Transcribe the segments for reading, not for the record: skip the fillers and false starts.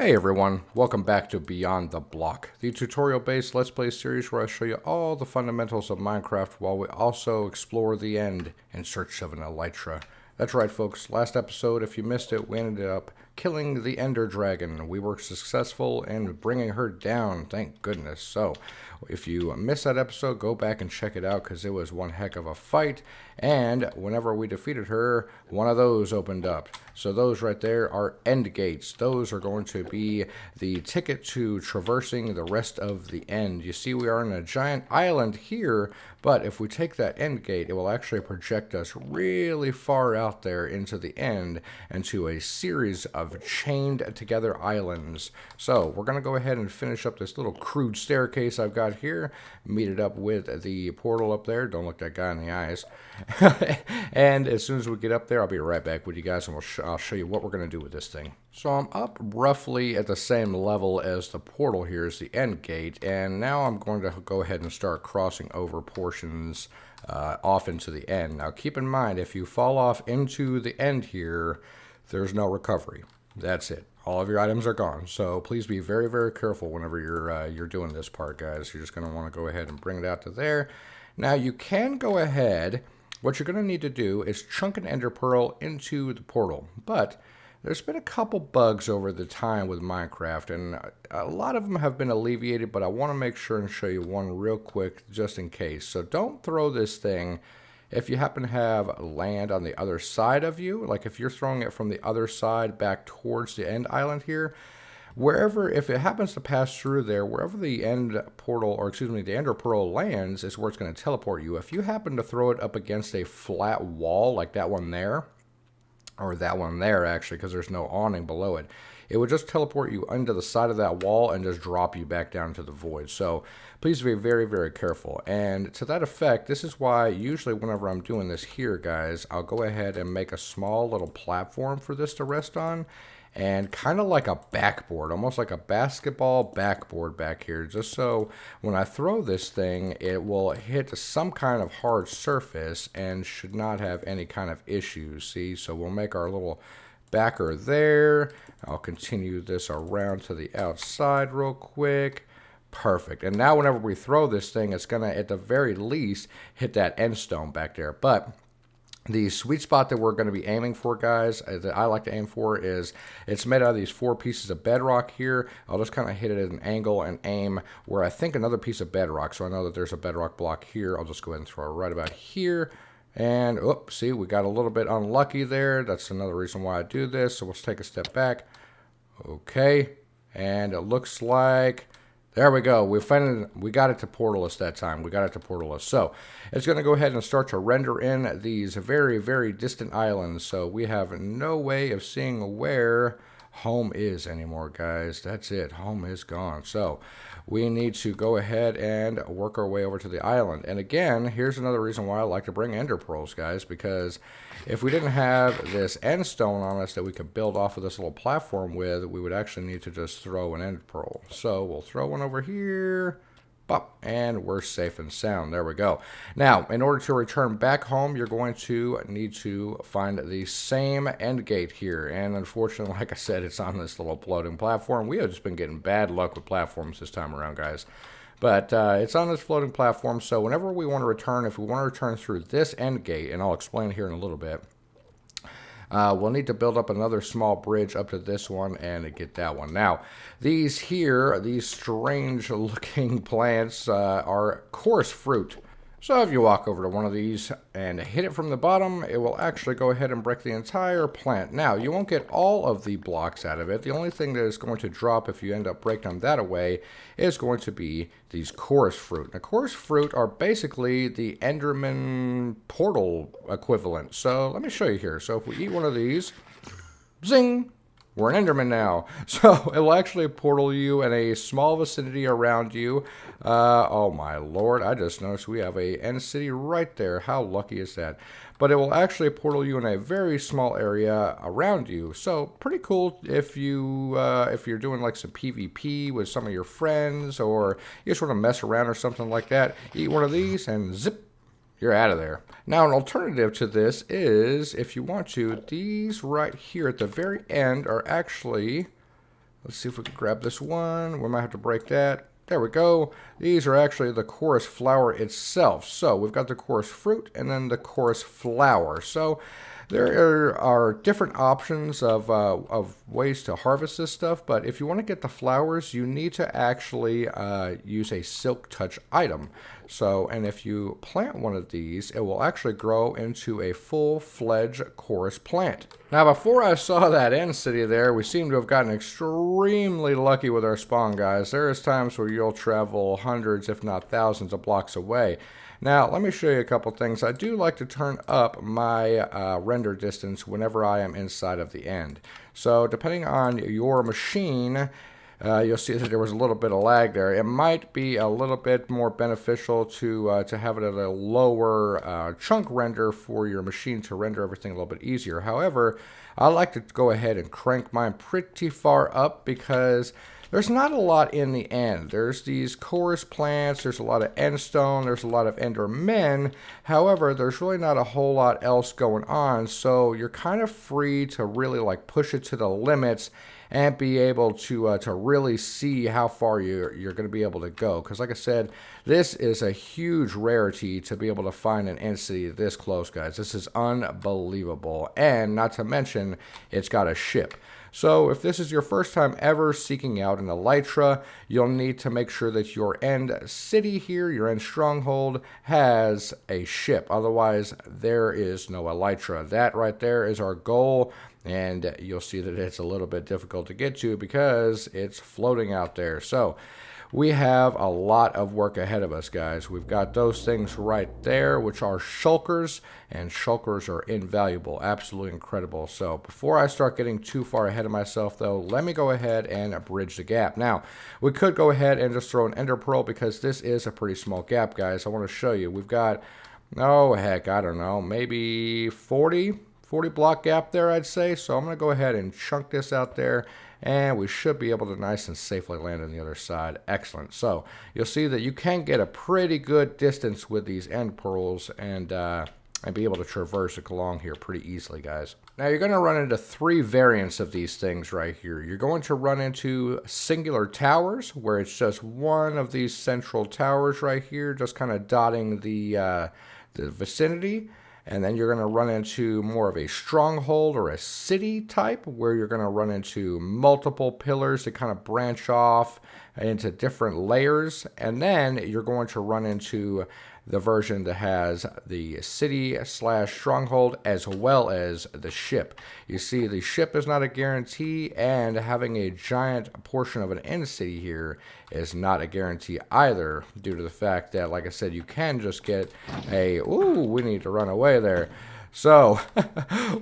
Hey everyone, welcome back to Beyond the Block, the tutorial-based Let's Play series where I show you all the fundamentals of Minecraft while we also explore the end in search of an Elytra. That's right folks, last episode, if you missed it, we ended up killing the Ender Dragon. We were successful in bringing her down, thank goodness. So, if you missed that episode, go back and check it out because it was one heck of a fight. And whenever we defeated her, one of those opened up. So those right there are end gates. Those are going to be the ticket to traversing the rest of the end. You see we are on a giant island here, but if we take that end gate, it will actually project us really far out there into the end and to a series of chained together islands. So we're going to go ahead and finish up this little crude staircase I've got here, meet it up with the portal up there. Don't look that guy in the eyes. And as soon as we get up there, I'll be right back with you guys, and I'll show you what we're going to do with this thing. So I'm up roughly at the same level as the portal here is the end gate, and now I'm going to go ahead and start crossing over portions off into the end. Now keep in mind, if you fall off into the end here, there's no recovery. That's it. All of your items are gone. So please be very, very careful whenever you're doing this part, guys. You're just going to want to go ahead and bring it out to there. Now you can go ahead. What you're going to need to do is chunk an ender pearl into the portal. But there's been a couple bugs over the time with Minecraft, and a lot of them have been alleviated, but I want to make sure and show you one real quick just in case. So don't throw this thing if you happen to have land on the other side of you, like if you're throwing it from the other side back towards the end island here. Wherever, if it happens to pass through there, wherever the end portal, or excuse me, the ender pearl lands is where it's going to teleport you. If you happen to throw it up against a flat wall, like that one there, or that one there actually, because there's no awning below it, it would just teleport you under the side of that wall and just drop you back down to the void. So please be very, very careful. And to that effect, this is why usually whenever I'm doing this here, guys, I'll go ahead and make a small little platform for this to rest on. And kind of like a backboard, almost like a basketball backboard back here, just so when I throw this thing, it will hit some kind of hard surface and should not have any kind of issues. See, so we'll make our little backer there. I'll continue this around to the outside real quick. Perfect. And now whenever we throw this thing, it's going to, at the very least, hit that end stone back there. But the sweet spot that we're going to be aiming for, guys, that I like to aim for, is it's made out of these 4 pieces of bedrock here. I'll just kind of hit it at an angle and aim where I think another piece of bedrock. So I know that there's a bedrock block here. I'll just go ahead and throw it right about here. And, oops, see, we got a little bit unlucky there. That's another reason why I do this. So let's take a step back. Okay. And it looks like... there we go. We got it to portal-less that time. We got it to portal-less. So it's going to go ahead and start to render in these very, very distant islands. So we have no way of seeing where home is anymore, guys. That's it. Home is gone. So we need to go ahead and work our way over to the island. And again, here's another reason why I like to bring ender pearls, guys, because if we didn't have this end stone on us that we could build off of this little platform with, we would actually need to just throw an end pearl. So we'll throw one over here. Bop, and we're safe and sound. There we go. Now, in order to return back home, you're going to need to find the same end gate here. And unfortunately, like I said, it's on this little floating platform. We have just been getting bad luck with platforms this time around, guys. But it's on this floating platform, so whenever we want to return, if we want to return through this end gate, and I'll explain here in a little bit, we'll need to build up another small bridge up to this one and get that one. Now, these here, these strange looking plants are coarse fruit. So if you walk over to one of these and hit it from the bottom, it will actually go ahead and break the entire plant. Now, you won't get all of the blocks out of it. The only thing that is going to drop if you end up breaking that away is going to be these coarse fruit. Now, coarse fruit are basically the Enderman portal equivalent. So let me show you here. So if we eat one of these, zing! We're an Enderman now. So it will actually portal you in a small vicinity around you. Oh my lord, I just noticed we have a end city right there. How lucky is that? But it will actually portal you in a very small area around you. So pretty cool if you're doing like some PvP with some of your friends, or you just want to mess around or something like that. Eat one of these and zip. You're out of there. Now, an alternative to this is, if you want to, these right here at the very end are actually Let's see if we can grab this one. We might have to break that. There we go. These are actually the chorus flower itself. So we've got the chorus fruit and then the chorus flower. So there are different options of ways to harvest this stuff, but if you want to get the flowers, you need to actually use a silk touch item. So, and if you plant one of these, it will actually grow into a full-fledged chorus plant. Now, before I saw that end city there, we seem to have gotten extremely lucky with our spawn, guys. There is times where you'll travel hundreds, if not thousands of blocks away. Now, let me show you a couple things. I do like to turn up my render distance whenever I am inside of the end. So, depending on your machine, you'll see that there was a little bit of lag there. It might be a little bit more beneficial to have it at a lower chunk render for your machine to render everything a little bit easier. However, I like to go ahead and crank mine pretty far up because there's not a lot in the end. There's these chorus plants, there's a lot of end stone, there's a lot of ender men. However, there's really not a whole lot else going on, so you're kind of free to really like push it to the limits and be able to really see how far you're going to be able to go. Because like I said, this is a huge rarity to be able to find an end city this close, guys. This is unbelievable. And not to mention, it's got a ship. So if this is your first time ever seeking out an Elytra, you'll need to make sure that your end city here, your end stronghold, has a ship. Otherwise, there is no Elytra. That right there is our goal. And you'll see that it's a little bit difficult to get to because it's floating out there. So we have a lot of work ahead of us, guys. We've got those things right there, which are shulkers, and shulkers are invaluable, absolutely incredible. So before I start getting too far ahead of myself, though, let me go ahead and bridge the gap. Now, we could go ahead and just throw an ender pearl because this is a pretty small gap, guys. I want to show you. We've got, oh, heck, I don't know, maybe 40 block gap there, I'd say. So I'm going to go ahead and chunk this out there, and we should be able to nice and safely land on the other side. Excellent. So you'll see that you can get a pretty good distance with these end pearls and be able to traverse along here pretty easily, guys. Now you're going to run into three variants of these things right here. You're going to run into singular towers, where it's just one of these central towers right here, just kind of dotting the vicinity. And then you're going to run into more of a stronghold or a city type, where you're going to run into multiple pillars that kind of branch off into different layers. And then you're going to run into the version that has the city/stronghold as well as the ship. You see, the ship is not a guarantee, and having a giant portion of an end city here is not a guarantee either, due to the fact that, like I said, you can just get a, ooh, we need to run away there. So,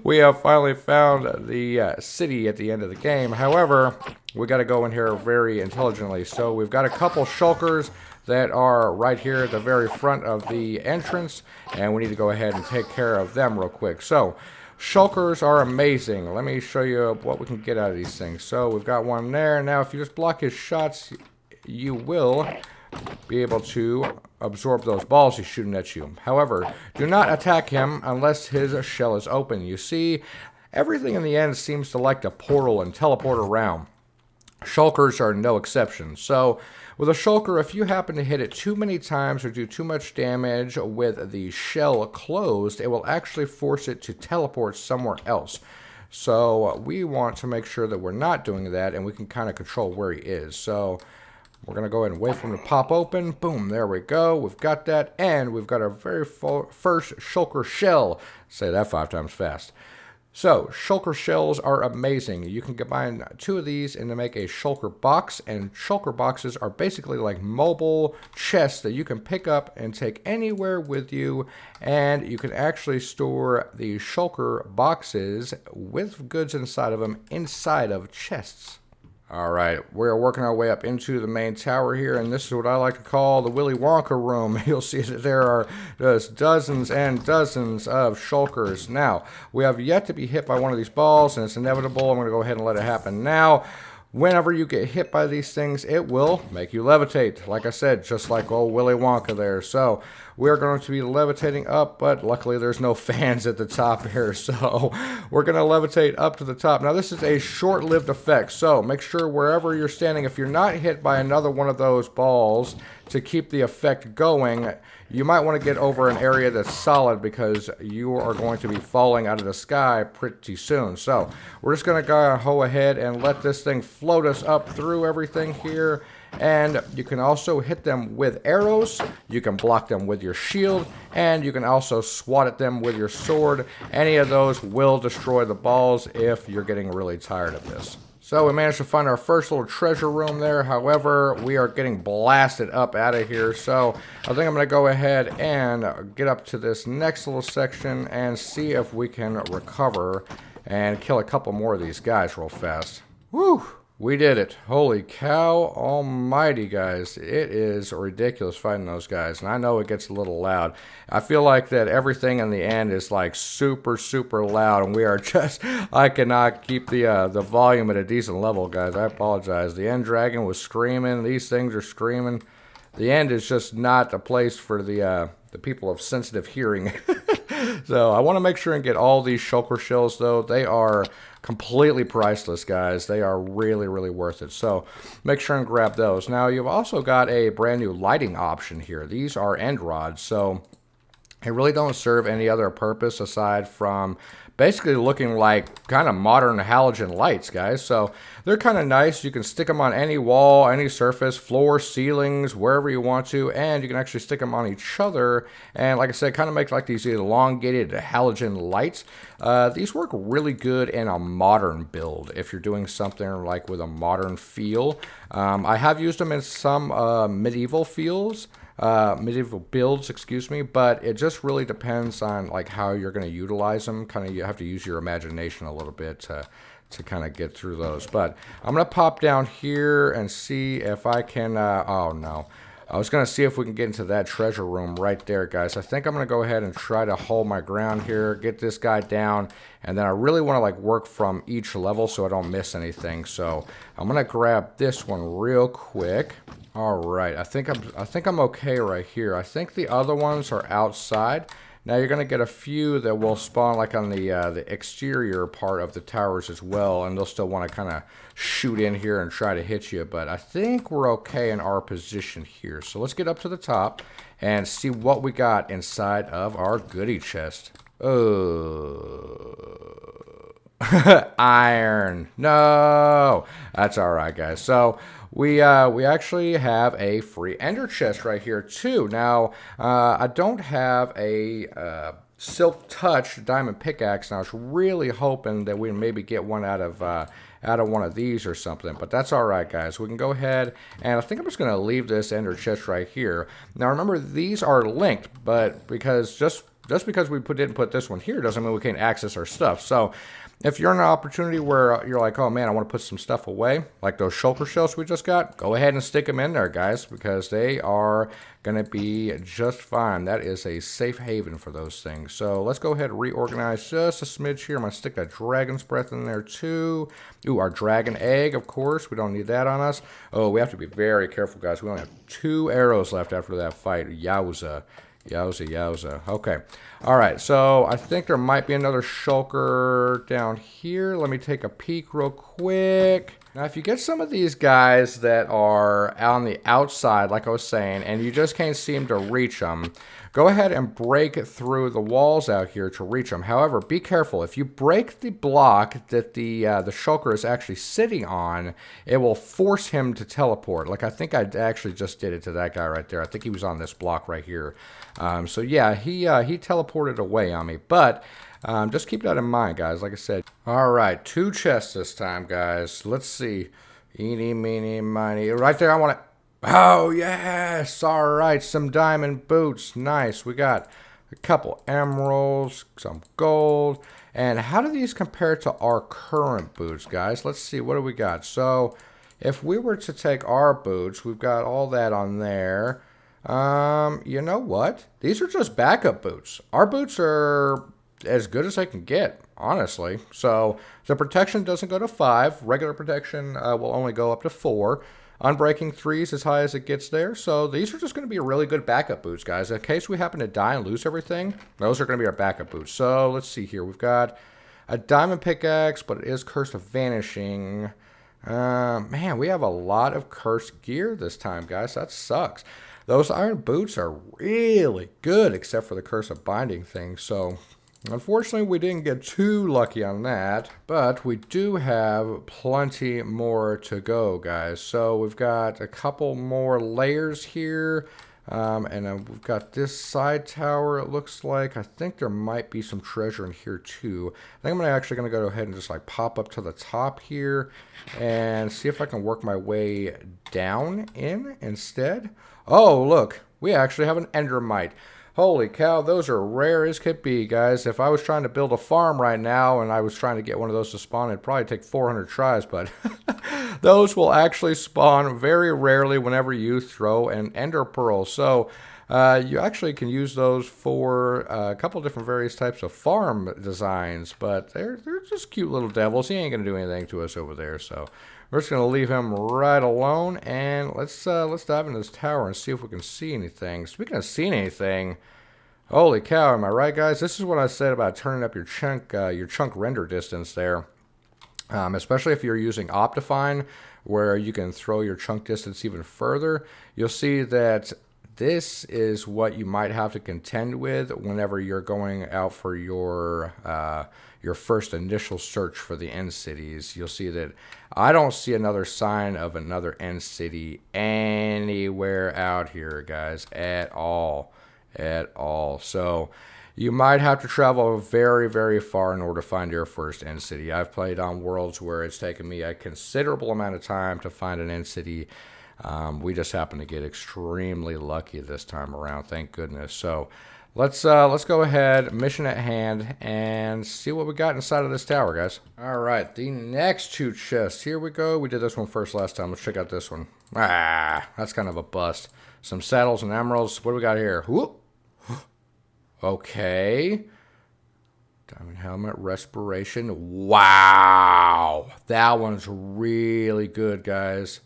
we have finally found the city at the end of the game. However, we got to go in here very intelligently. So, we've got a couple shulkers that are right here at the very front of the entrance, and we need to go ahead and take care of them real quick. So, shulkers are amazing. Let me show you what we can get out of these things. So, we've got one there. Now, if you just block his shots, you will be able to absorb those balls he's shooting at you. However, do not attack him unless his shell is open. You see, everything in the end seems to like to portal and teleport around. Shulkers are no exception. So, with a shulker, if you happen to hit it too many times or do too much damage with the shell closed, it will actually force it to teleport somewhere else. So, we want to make sure that we're not doing that, and we can kind of control where he is. So, we're going to go ahead and wait for him to pop open. Boom, there we go. We've got that, and we've got our very first shulker shell. Say that 5 times fast. So, shulker shells are amazing. You can combine 2 of these and to make a shulker box, and shulker boxes are basically like mobile chests that you can pick up and take anywhere with you, and you can actually store the shulker boxes with goods inside of them inside of chests. Alright, we're working our way up into the main tower here, and this is what I like to call the Willy Wonka room. You'll see that there are just dozens and dozens of shulkers. Now, we have yet to be hit by one of these balls, and it's inevitable. I'm going to go ahead and let it happen now. whenever you get hit by these things, it will make you levitate. Like I said, just like old Willy Wonka there. So we're going to be levitating up, but luckily there's no fans at the top here. So we're going to levitate up to the top. Now this is a short-lived effect, so make sure wherever you're standing, if you're not hit by another one of those balls, to keep the effect going, you might want to get over an area that's solid because you are going to be falling out of the sky pretty soon. So we're just going to go ahead and let this thing float us up through everything here. And you can also hit them with arrows, you can block them with your shield, and you can also swat at them with your sword. Any of those will destroy the balls if you're getting really tired of this. So we managed to find our first little treasure room there. However, we are getting blasted up out of here. So I think I'm going to go ahead and get up to this next little section and see if we can recover and kill a couple more of these guys real fast. Woo! We did it. Holy cow almighty, guys. It is ridiculous fighting those guys. And I know it gets a little loud. I feel like that everything in the end is like super, super loud. And we are just, I cannot keep the volume at a decent level, guys. I apologize. The end dragon was screaming. These things are screaming. The end is just not a place for the people of sensitive hearing. So I want to make sure and get all these shulker shells, though. They are completely priceless, guys. They are really, really worth it. So make sure and grab those. Now, you've also got a brand new lighting option here. These are end rods, so they really don't serve any other purpose aside from basically looking like kind of modern halogen lights, guys. So they're kind of nice. You can stick them on any wall, any surface, floor, ceilings, wherever you want to, and you can actually stick them on each other. And like I said, kind of make like these elongated halogen lights. These work really good in a modern build if you're doing something like with a modern feel. I have used them in some medieval fields. Medieval builds, excuse me, but it just really depends on like how you're going to utilize them. Kind of you have to use your imagination a little bit to kind of get through those. But I'm going to pop down here and see if I can, oh no. I was going to see if we can get into that treasure room right there, guys. I think I'm going to go ahead and try to hold my ground here, get this guy down, and then I really want to like work from each level so I don't miss anything. So I'm going to grab this one real quick. All right, I think I'm okay right here. I think the other ones are outside. Now you're going to get a few that will spawn like on the exterior part of the towers as well, and they'll still want to kind of shoot in here and try to hit you. But I think we're okay in our position here. So let's get up to the top and see what we got inside of our goodie chest. Oh, iron. No, that's all right, guys. So we actually have a free ender chest right here too. Now I don't have a silk touch diamond pickaxe, and I was really hoping that we maybe get one out of one of these or something, but that's all right, guys. We can go ahead, and I think I'm just going to leave this ender chest right here. Now remember, these are linked, but because just because we didn't put this one here doesn't mean we can't access our stuff. So if you're in an opportunity where you're like, oh man, I want to put some stuff away, like those shulker shells we just got, go ahead and stick them in there, guys, because they are going to be just fine. That is a safe haven for those things. So let's go ahead and reorganize just a smidge here. I'm going to stick that dragon's breath in there too. Ooh, our dragon egg, of course. We don't need that on us. Oh, we have to be very careful, guys. We only have 2 arrows left after that fight. Yowza. Yowza, yowza. Okay. All right. So I think there might be another shulker down here. Let me take a peek real quick. Now, if you get some of these guys that are on the outside, like I was saying, and you just can't seem to reach them, go ahead and break through the walls out here to reach them. However, be careful. If you break the block that the shulker is actually sitting on, it will force him to teleport. Like I think I actually just did it to that guy right there. I think he was on this block right here. So yeah, he teleported away on me. But just keep that in mind, guys. Like I said. All right, 2 chests this time, guys. Let's see. Eeny, meeny, miny. Right there, I want to... Oh, yes. All right, some diamond boots. Nice. We got a couple emeralds, some gold. And how do these compare to our current boots, guys? Let's see. What do we got? So if we were to take our boots, we've got all that on there. You know what? These are just backup boots. Our boots are as good as I can get, honestly. So the protection doesn't go to 5. Regular protection will only go up to 4. Unbreaking 3 is as high as it gets there. So these are just going to be really good backup boots, guys. In case we happen to die and lose everything, those are going to be our backup boots. So let's see here. We've got a diamond pickaxe, but it is cursed of vanishing. Man, we have a lot of cursed gear this time, guys. That sucks. Those iron boots are really good, except for the curse of binding thing. So unfortunately, we didn't get too lucky on that, but we do have plenty more to go, guys. So we've got a couple more layers here, and then we've got this side tower, it looks like. I think there might be some treasure in here, too. I think I'm actually going to go ahead and just, like, pop up to the top here and see if I can work my way down in instead. Oh, look, we actually have an endermite. Holy cow, those are rare as could be, guys. If I was trying to build a farm right now and I was trying to get one of those to spawn, it'd probably take 400 tries, but those will actually spawn very rarely whenever you throw an ender pearl. So you actually can use those for a couple different various types of farm designs, but they're just cute little devils. He ain't going to do anything to us over there, so we're just going to leave him right alone, and let's dive into this tower and see if we can see anything. Speaking of seeing anything, holy cow, am I right, guys? This is what I said about turning up your chunk render distance there. Especially if you're using Optifine, where you can throw your chunk distance even further. You'll see that this is what you might have to contend with whenever you're going out for your first initial search for the end cities. You'll see that I don't see another sign of another end city anywhere out here, guys, at all. So you might have to travel very, very far in order to find your first end city. I've played on worlds where it's taken me a considerable amount of time to find an end city. We just happened to get extremely lucky this time around, thank goodness. So let's go ahead, mission at hand, and see what we got inside of this tower, guys. All right, the next 2 chests. Here we go. We did this one first last time. Let's check out this one. Ah, that's kind of a bust. Some saddles and emeralds. What do we got here? Whoop. Okay. Diamond helmet, respiration. Wow. That one's really good, guys.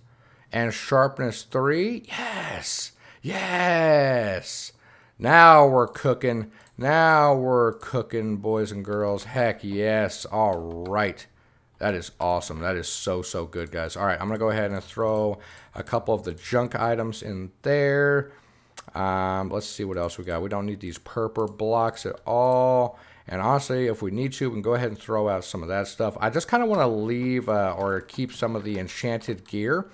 And sharpness 3. Yes. Yes. Now we're cooking. Now we're cooking, boys and girls. Heck yes. All right. That is awesome. That is so good, guys. All right, I'm going to go ahead and throw a couple of the junk items in there. Let's see what else we got. We don't need these purple blocks at all. And honestly, if we need to, we can go ahead and throw out some of that stuff. I just kind of want to leave or keep some of the enchanted gear.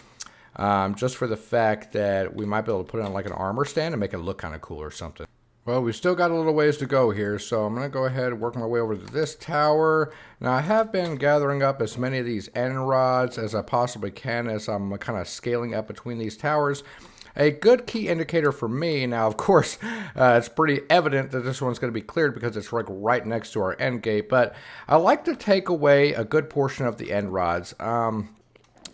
Just for the fact that we might be able to put it on like an armor stand and make it look kind of cool or something. Well, we've still got a little ways to go here, so I'm going to go ahead and work my way over to this tower. Now, I have been gathering up as many of these end rods as I possibly can as I'm kind of scaling up between these towers. A good key indicator for me, now of course, it's pretty evident that this one's going to be cleared because it's like right next to our end gate, but I like to take away a good portion of the end rods.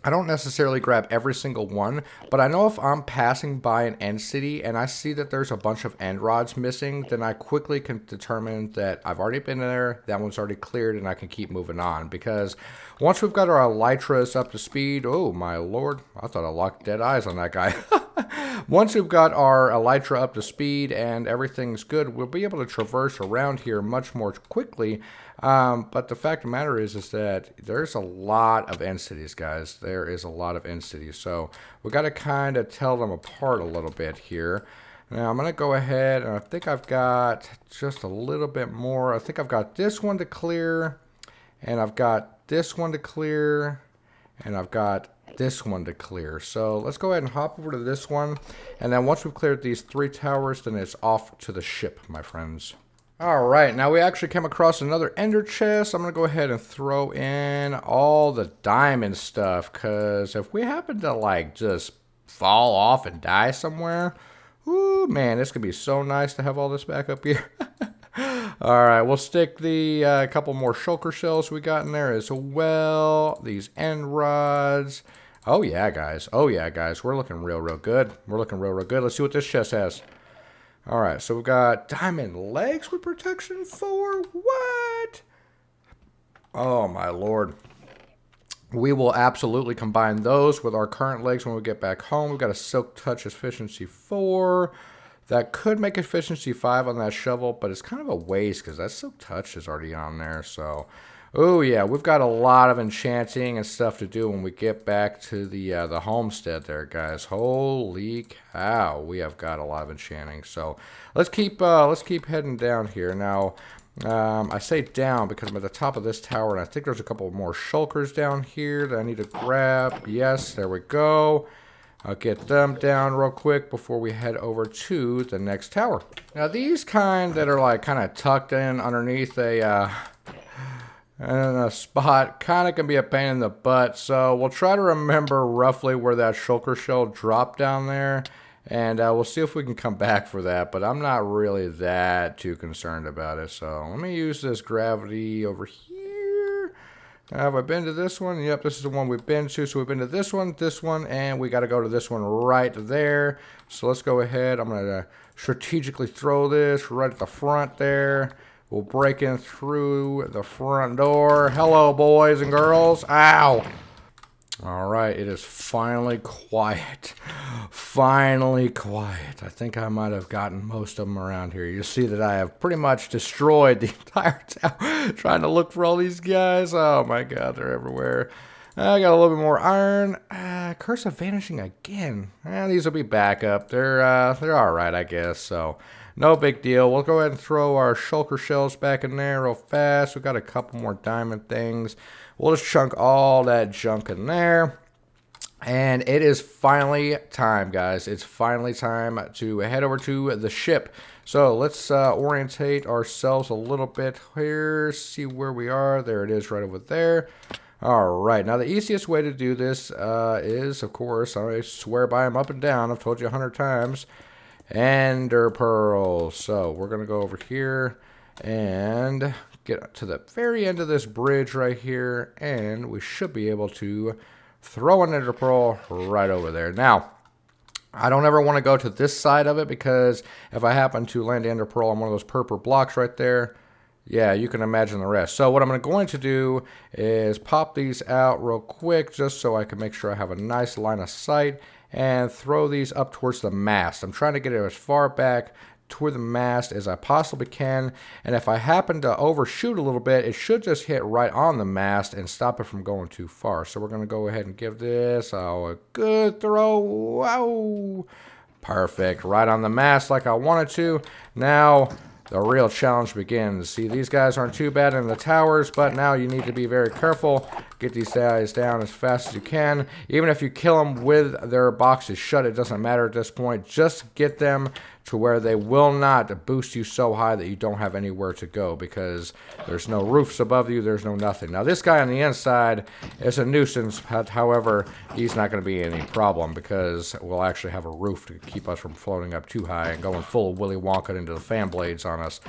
I don't necessarily grab every single one, but I know if I'm passing by an end city and I see that there's a bunch of end rods missing, then I quickly can determine that I've already been there, that one's already cleared, and I can keep moving on. Because once we've got our Elytras up to speed, oh my lord, I thought I locked dead eyes on that guy. Once we've got our Elytra up to speed and everything's good, we'll be able to traverse around here much more quickly. But the fact of the matter is that there's a lot of end cities, guys. There is a lot of end cities. So we got to kind of tell them apart a little bit here. Now I'm going to go ahead, and I think I've got just a little bit more. I think I've got this one to clear, and I've got this one to clear, and I've got this one to clear. So let's go ahead and hop over to this one, and then once we've cleared these 3 towers, then it's off to the ship, my friends. Alright, now we actually came across another ender chest. I'm going to go ahead and throw in all the diamond stuff, because if we happen to like just fall off and die somewhere, ooh man, this could be so nice to have all this back up here. Alright, we'll stick the couple more shulker shells we got in there as well. These end rods. Oh yeah, guys. Oh yeah, guys. We're looking real good. We're looking real good. Let's see what this chest has. Alright, so we've got diamond legs with protection 4. What? Oh my lord. We will absolutely combine those with our current legs when we get back home. We've got a silk touch efficiency 4. That could make efficiency 5 on that shovel, but it's kind of a waste because that silk touch is already on there. So, oh yeah, we've got a lot of enchanting and stuff to do when we get back to the homestead there, guys. Holy cow, we have got a lot of enchanting. So let's keep heading down here now. I say down because I'm at the top of this tower, and I think there's a couple more shulkers down here that I need to grab. Yes, there we go. I'll get them down real quick before we head over to the next tower. Now, these kind that are like kind of tucked in underneath a spot kind of can be a pain in the butt. So we'll try to remember roughly where that shulker shell dropped down there. And we'll see if we can come back for that, but I'm not really that too concerned about it. So let me use this gravity over here. Have I been to this one? Yep, this is the one we've been to. So we've been to this one, and we got to go to this one right there. So let's go ahead. I'm going to strategically throw this right at the front there. We'll break in through the front door. Hello, boys and girls. Ow! Alright, it is finally quiet. Finally quiet. I think I might have gotten most of them around here. You see that I have pretty much destroyed the entire town trying to look for all these guys. Oh my god, they're everywhere. I got a little bit more iron. Curse of Vanishing again. These will be backup. They're alright, I guess. So, no big deal. We'll go ahead and throw our shulker shells back in there real fast. We've got a couple more diamond things. We'll just chunk all that junk in there. And it is finally time, guys. It's finally time to head over to the ship. So let's orientate ourselves a little bit here. See where we are. There it is right over there. Alright, now the easiest way to do this is, of course, I swear by them up and down. I've told you 100 times. Ender pearls. So we're going to go over here and get to the very end of this bridge right here, and we should be able to throw an ender pearl right over there. Now, I don't ever want to go to this side of it because if I happen to land an ender pearl on one of those purple blocks right there, yeah, you can imagine the rest. So what I'm going to do is pop these out real quick just so I can make sure I have a nice line of sight and throw these up towards the mast. I'm trying to get it as far back toward the mast as I possibly can, and if I happen to overshoot a little bit, it should just hit right on the mast and stop it from going too far. So we're going to go ahead and give this a good throw. Wow! Perfect. Right on the mast like I wanted to. Now the real challenge begins. See, these guys aren't too bad in the towers, but now you need to be very careful. Get these guys down as fast as you can. Even if you kill them with their boxes shut, it doesn't matter at this point. Just get them to where they will not boost you so high that you don't have anywhere to go, because there's no roofs above you, there's no nothing. Now this guy on the inside is a nuisance, but however, he's not going to be any problem because we'll actually have a roof to keep us from floating up too high and going full Willy Wonka into the fan blades on us.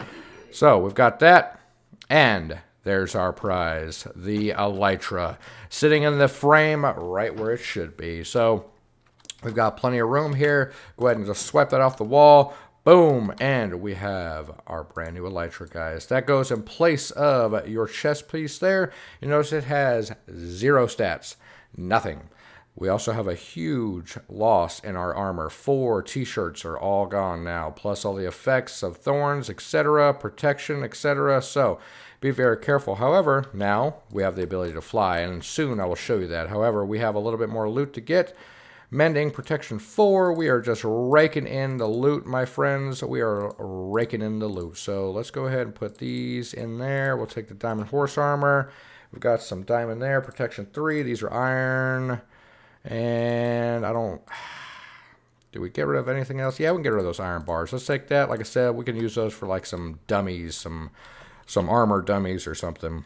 So we've got that, and there's our prize, the Elytra, sitting in the frame right where it should be. So we've got plenty of room here. Go ahead and just swipe that off the wall. Boom. And we have our brand new Elytra, guys. That goes in place of your chest piece there. You notice it has 0 stats. Nothing. We also have a huge loss in our armor. 4 t-shirts are all gone now, plus all the effects of thorns, etc., protection, etc. So be very careful. However, now we have the ability to fly, and soon I will show you that. However, we have a little bit more loot to get. Mending, protection 4. We are just raking in the loot, my friends. We are raking in the loot. So let's go ahead and put these in there. We'll take the diamond horse armor. We've got some diamond there. Protection 3. These are iron. And I don't... Do we get rid of anything else? Yeah, we can get rid of those iron bars. Let's take that. Like I said, we can use those for like some dummies, some armor dummies or something.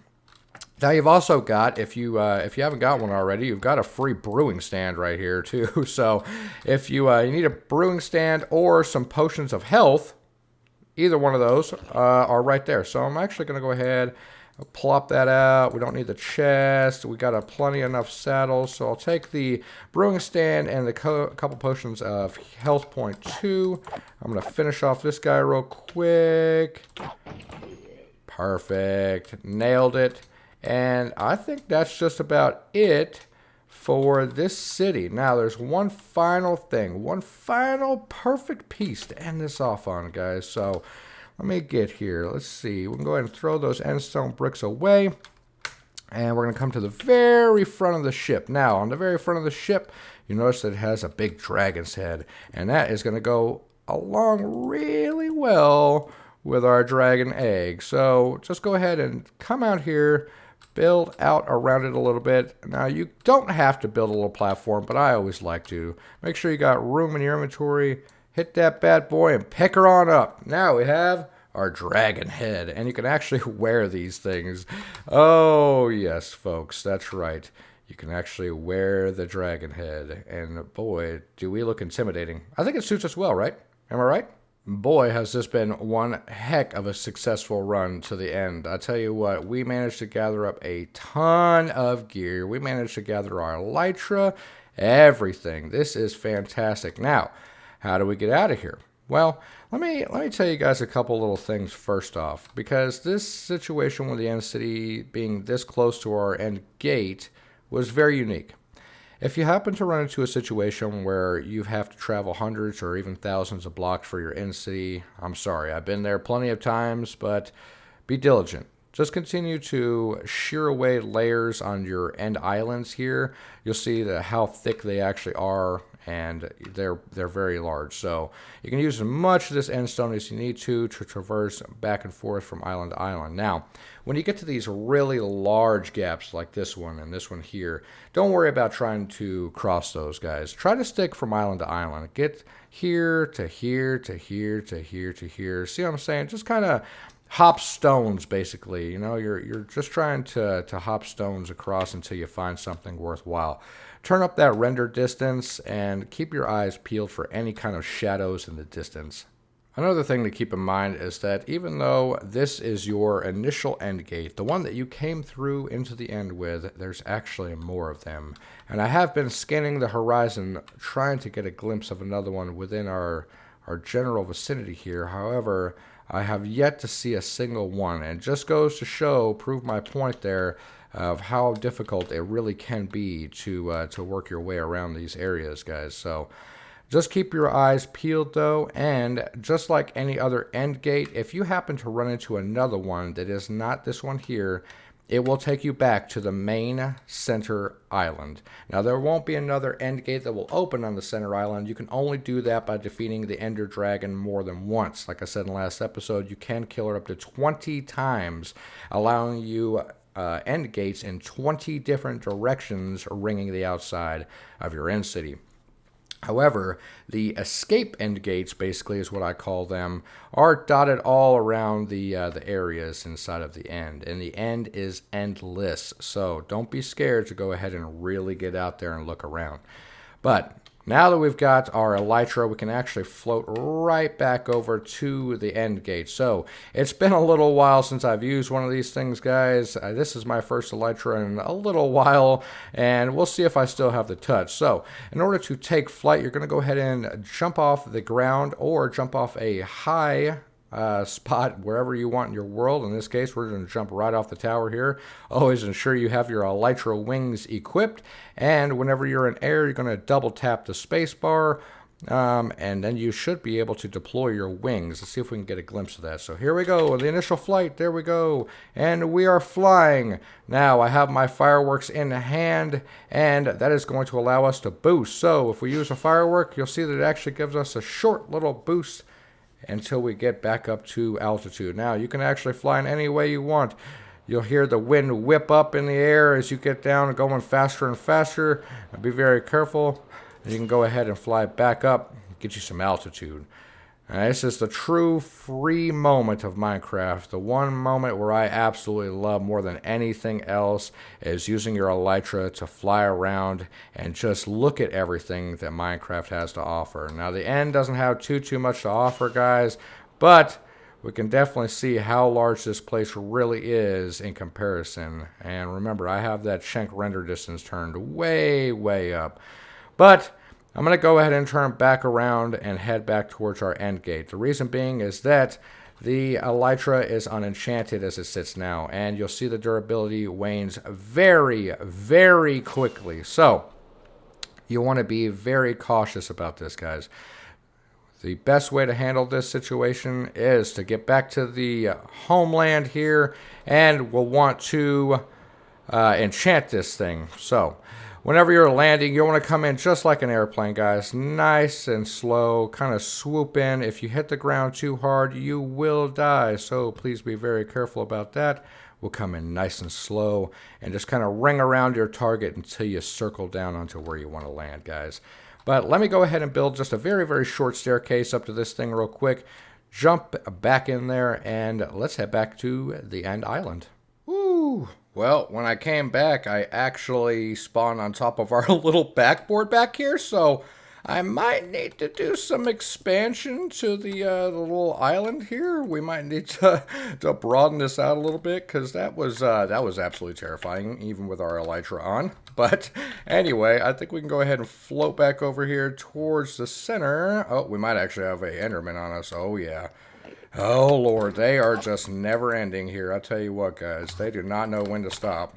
Now you've also got, if you haven't got one already, you've got a free brewing stand right here too. So if you need a brewing stand or some potions of health, either one of those are right there. So I'm actually going to go ahead Plop that out. We don't need the chest. We got plenty enough saddles. So I'll take the brewing stand and the couple potions of health point 2. I'm going to finish off this guy real quick. Perfect. Nailed it. And I think that's just about it for this city. Now, there's one final thing. One final perfect piece to end this off on, guys. So let me get here. Let's see. We can go ahead and throw those endstone bricks away. And we're going to come to the very front of the ship. Now, on the very front of the ship, you notice that it has a big dragon's head. And that is going to go along really well with our dragon egg. So just go ahead and come out here, build out around it a little bit. Now, you don't have to build a little platform, but I always like to. Make sure you got room in your inventory. Hit that bad boy and pick her on up. Now we have our dragon head, and you can actually wear these things. Oh, yes, folks, that's right. You can actually wear the dragon head, and boy, do we look intimidating. I think it suits us well, right? Am I right? Boy, has this been one heck of a successful run to the end. I tell you what, we managed to gather up a ton of gear. We managed to gather our Elytra, everything. This is fantastic. Now, how do we get out of here? Well, let me tell you guys a couple little things first off, because this situation with the end city being this close to our end gate was very unique. If you happen to run into a situation where you have to travel hundreds or even thousands of blocks for your end city, I'm sorry, I've been there plenty of times, but be diligent. Just continue to shear away layers on your end islands here. You'll see how thick they actually are, and they're very large. So you can use as much of this end stone as you need to traverse back and forth from island to island. Now, when you get to these really large gaps like this one and this one here, don't worry about trying to cross those, guys. Try to stick from island to island. Get here to here to here to here to here. See what I'm saying? Just kind of hop stones, basically. You know, you're just trying to hop stones across until you find something worthwhile. Turn up that render distance and keep your eyes peeled for any kind of shadows in the distance. Another thing to keep in mind is that even though this is your initial end gate, the one that you came through into the end with, there's actually more of them. And I have been scanning the horizon trying to get a glimpse of another one within our general vicinity here. However, I have yet to see a single one, and it just goes to prove my point there of how difficult it really can be to work your way around these areas, guys. So just keep your eyes peeled, though, and just like any other end gate, if you happen to run into another one that is not this one here, it will take you back to the main center island. Now, there won't be another end gate that will open on the center island. You can only do that by defeating the Ender Dragon more than once. Like I said in the last episode, you can kill her up to 20 times, allowing you end gates in 20 different directions, ringing the outside of your end city. However, the escape end gates, basically is what I call them, are dotted all around the areas inside of the end. And the end is endless, so don't be scared to go ahead and really get out there and look around. But now that we've got our Elytra, we can actually float right back over to the end gate. So it's been a little while since I've used one of these things, guys. This is my first Elytra in a little while, and we'll see if I still have the touch. So in order to take flight, you're going to go ahead and jump off the ground or jump off a high spot wherever you want in your world. In this case, we're going to jump right off the tower here. Always ensure you have your Elytra wings equipped, and whenever you're in air, you're going to double tap the space bar, and then you should be able to deploy your wings. Let's see if we can get a glimpse of that. So here we go, the initial flight. There we go, and we are flying. Now I have my fireworks in hand, and that is going to allow us to boost. So if we use a firework, you'll see that it actually gives us a short little boost until we get back up to altitude. Now, you can actually fly in any way you want. You'll hear the wind whip up in the air as you get down, going faster and faster. Be very careful. And you can go ahead and fly back up, get you some altitude. And this is the true free moment of Minecraft. The one moment where I absolutely love more than anything else is using your Elytra to fly around and just look at everything that Minecraft has to offer. Now, the end doesn't have too much to offer, guys, but we can definitely see how large this place really is in comparison. And remember, I have that shank render distance turned way, way up. But I'm going to go ahead and turn back around and head back towards our end gate. The reason being is that the Elytra is unenchanted as it sits now, and you'll see the durability wanes very, very quickly. So you want to be very cautious about this, guys. The best way to handle this situation is to get back to the homeland here, and we'll want to enchant this thing. So whenever you're landing, you want to come in just like an airplane, guys. Nice and slow. Kind of swoop in. If you hit the ground too hard, you will die. So please be very careful about that. We'll come in nice and slow and just kind of ring around your target until you circle down onto where you want to land, guys. But let me go ahead and build just a very, very short staircase up to this thing real quick. Jump back in there, and let's head back to the End Island. Woo! Well, when I came back, I actually spawned on top of our little backboard back here, so I might need to do some expansion to the little island here. We might need to broaden this out a little bit, because that was absolutely terrifying, even with our Elytra on. But anyway, I think we can go ahead and float back over here towards the center. Oh, we might actually have a Enderman on us. Oh, yeah. Oh, Lord, they are just never ending here. I tell you what, guys, they do not know when to stop.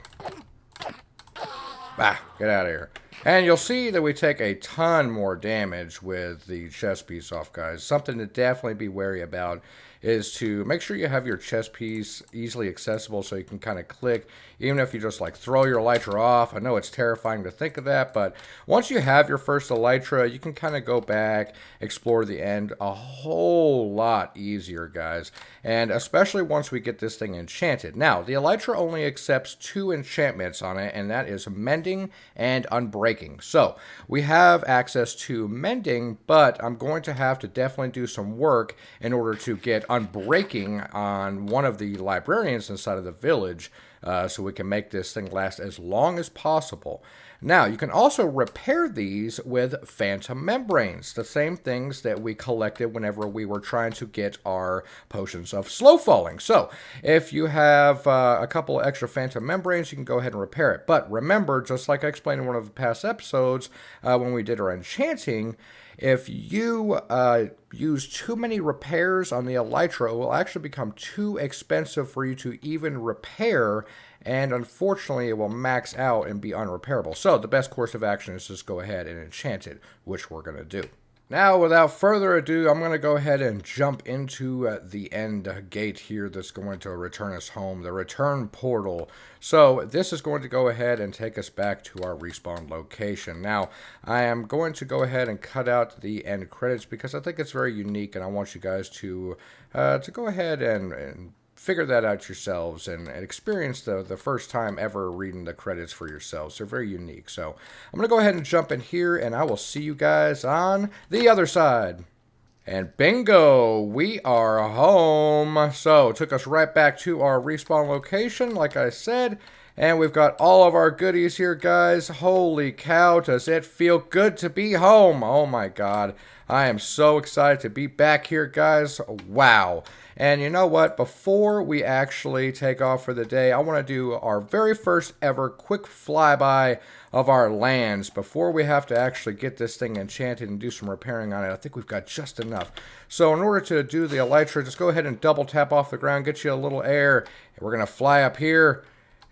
Ah, get out of here. And you'll see that we take a ton more damage with the chest piece off, guys. Something to definitely be wary about is to make sure you have your chest piece easily accessible so you can kind of click, even if you just like throw your Elytra off. I know it's terrifying to think of that, but once you have your first Elytra, you can kind of go back, explore the end a whole lot easier, guys. And especially once we get this thing enchanted. Now, the Elytra only accepts 2 enchantments on it, and that is Mending and Unbreaking. So, we have access to Mending, but I'm going to have to definitely do some work in order to get Unbreaking on one of the librarians inside of the village, so we can make this thing last as long as possible. Now, you can also repair these with Phantom Membranes, the same things that we collected whenever we were trying to get our potions of slow falling. So, if you have a couple extra Phantom Membranes, you can go ahead and repair it. But remember, just like I explained in one of the past episodes, when we did our enchanting, if you use too many repairs on the Elytra, it will actually become too expensive for you to even repair, and unfortunately it will max out and be unrepairable. So the best course of action is just go ahead and enchant it, which we're going to do. Now, without further ado, I'm going to go ahead and jump into the end gate here that's going to return us home, the return portal. So this is going to go ahead and take us back to our respawn location. Now, I am going to go ahead and cut out the end credits because I think it's very unique, and I want you guys to go ahead and figure that out yourselves and experience the first time ever reading the credits for yourselves. They're very unique. So I'm going to go ahead and jump in here, and I will see you guys on the other side. And bingo, we are home. So it took us right back to our respawn location, like I said. And we've got all of our goodies here, guys. Holy cow, does it feel good to be home. Oh my god. I am so excited to be back here, guys. Wow. And you know what? Before we actually take off for the day, I want to do our very first ever quick flyby of our lands before we have to actually get this thing enchanted and do some repairing on it. I think we've got just enough. So in order to do the Elytra, just go ahead and double tap off the ground, get you a little air. And we're going to fly up here.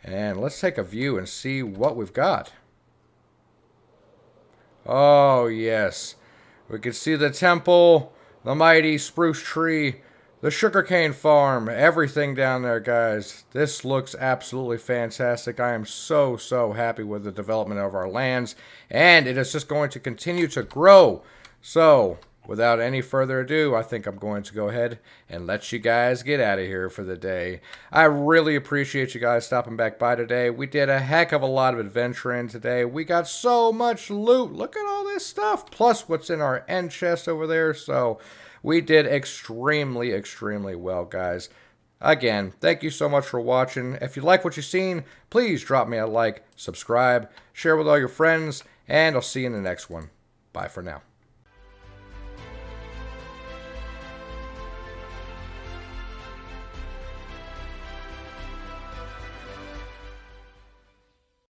And let's take a view and see what we've got. Oh, yes. We can see the temple, the mighty spruce tree, the sugarcane farm, everything down there, guys. This looks absolutely fantastic. I am so, so happy with the development of our lands. And it is just going to continue to grow. So, without any further ado, I think I'm going to go ahead and let you guys get out of here for the day. I really appreciate you guys stopping back by today. We did a heck of a lot of adventuring today. We got so much loot. Look at all this stuff, plus what's in our end chest over there. So we did extremely, extremely well, guys. Again, thank you so much for watching. If you like what you've seen, please drop me a like, subscribe, share with all your friends, and I'll see you in the next one. Bye for now.